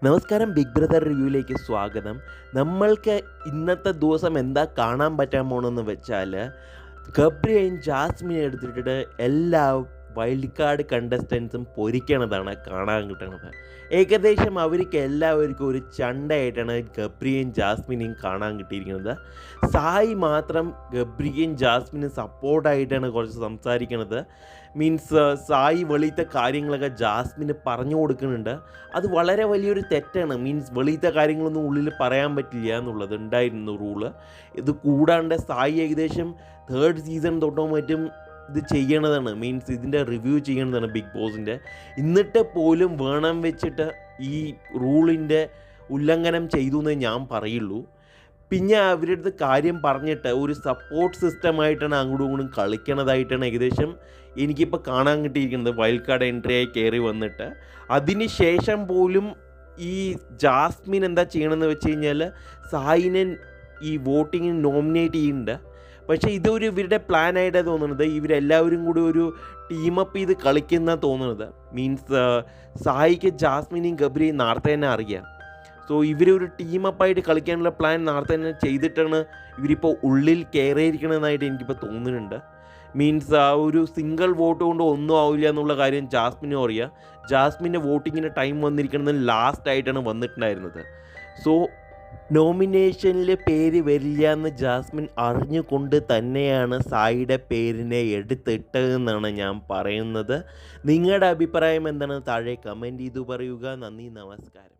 നമസ്കാരം, big brother റിവ്യൂയിലേക്ക് സ്വാഗതം. നമ്മൾക്ക് ഇന്നത്തെ ദിവസം എന്താ കാണാൻ പറ്റാൻ പോണെന്ന് വെച്ചാൽ, ഗബ്രിയെയും ജാസ്മിനെ എടുത്തിട്ട് എല്ലാ വൈൽഡ് കാർഡ് കണ്ടസ്റ്റൻസും പൊരിക്കണതാണ് കാണാൻ കിട്ടണത്. ഏകദേശം അവർക്ക് എല്ലാവർക്കും ഒരു ചണ്ടയായിട്ടാണ് ഗബ്രിയെയും ജാസ്മിനെയും കാണാൻ കിട്ടിയിരിക്കുന്നത്. സായി മാത്രം ഗബ്രിയെയും ജാസ്മിനും സപ്പോർട്ടായിട്ടാണ് കുറച്ച് സംസാരിക്കണത്. മീൻസ് സായി വെളിയിലത്തെ കാര്യങ്ങളൊക്കെ ജാസ്മിന് പറഞ്ഞു കൊടുക്കുന്നുണ്ട്. അത് വളരെ വലിയൊരു തെറ്റാണ്. മീൻസ് വെളിയിലത്തെ കാര്യങ്ങളൊന്നും ഉള്ളിൽ പറയാൻ പറ്റില്ല എന്നുള്ളത് ഉണ്ടായിരുന്നു റൂള്. ഇത് കൂടാണ്ട് സായി ഏകദേശം 3rd സീസൺ തൊട്ടോ മറ്റും ഇത് ചെയ്യണതാണ്. മീൻസ് ഇതിൻ്റെ റിവ്യൂ ചെയ്യണതാണ് ബിഗ് ബോസിൻ്റെ. എന്നിട്ട് പോലും വേണം വെച്ചിട്ട് ഈ റൂളിൻ്റെ ഉല്ലംഘനം ചെയ്തു എന്നേ ഞാൻ പറയുള്ളൂ. പിന്നെ അവരുടെ അടുത്ത് കാര്യം പറഞ്ഞിട്ട് ഒരു സപ്പോർട്ട് സിസ്റ്റമായിട്ടാണ് അങ്ങോട്ടും ഇങ്ങോട്ടും കളിക്കണതായിട്ടാണ് ഏകദേശം എനിക്കിപ്പോൾ കാണാൻ കിട്ടിയിരിക്കുന്നത്. വൈൽഡ് കാർഡ് എൻട്രിയായി കയറി വന്നിട്ട് അതിന് ശേഷം പോലും ഈ ജാസ്മിൻ എന്താ ചെയ്യണമെന്ന് വെച്ച് കഴിഞ്ഞാൽ സായിനെ ഈ വോട്ടിങ്ങിന് നോമിനേറ്റ് ചെയ്യുന്നുണ്ട്. പക്ഷേ ഇതൊരു ഇവരുടെ പ്ലാനായിട്ടാണ് തോന്നുന്നത്. ഇവരെല്ലാവരും കൂടി ഒരു ടീമപ്പ് ചെയ്ത് കളിക്കുന്ന തോന്നുന്നത്. മീൻസ് സായിക്ക് ജാസ്മിനെയും ഗബ്രിയെയും നേരത്തെ തന്നെ അറിയാം. സോ ഇവരൊരു ടീമപ്പായിട്ട് കളിക്കാനുള്ള പ്ലാൻ നേരത്തെ തന്നെ ചെയ്തിട്ടാണ് ഇവരിപ്പോൾ ഉള്ളിൽ കയറിയിരിക്കണമെന്നായിട്ട് എനിക്കിപ്പോൾ തോന്നുന്നുണ്ട്. മീൻസ് ആ ഒരു സിംഗിൾ വോട്ട് കൊണ്ട് ഒന്നും ആവില്ല എന്നുള്ള കാര്യം ജാസ്മിനും അറിയാം. ജാസ്മിൻ്റെ വോട്ടിങ്ങിന് ടൈം വന്നിരിക്കണമെന്ന് ലാസ്റ്റായിട്ടാണ് വന്നിട്ടുണ്ടായിരുന്നത്. സോ നോമിനേഷനിൽ പേര് വരില്ല എന്ന് ജാസ്മിൻ അറിഞ്ഞുകൊണ്ട് തന്നെയാണ് സായിയുടെ പേരിനെ എടുത്തിട്ടതെന്നാണ് ഞാൻ പറയുന്നത്. നിങ്ങളുടെ അഭിപ്രായം എന്താണ്? താഴെ കമൻറ്റ് ചെയ്തു പറയുക. നന്ദി, നമസ്കാരം.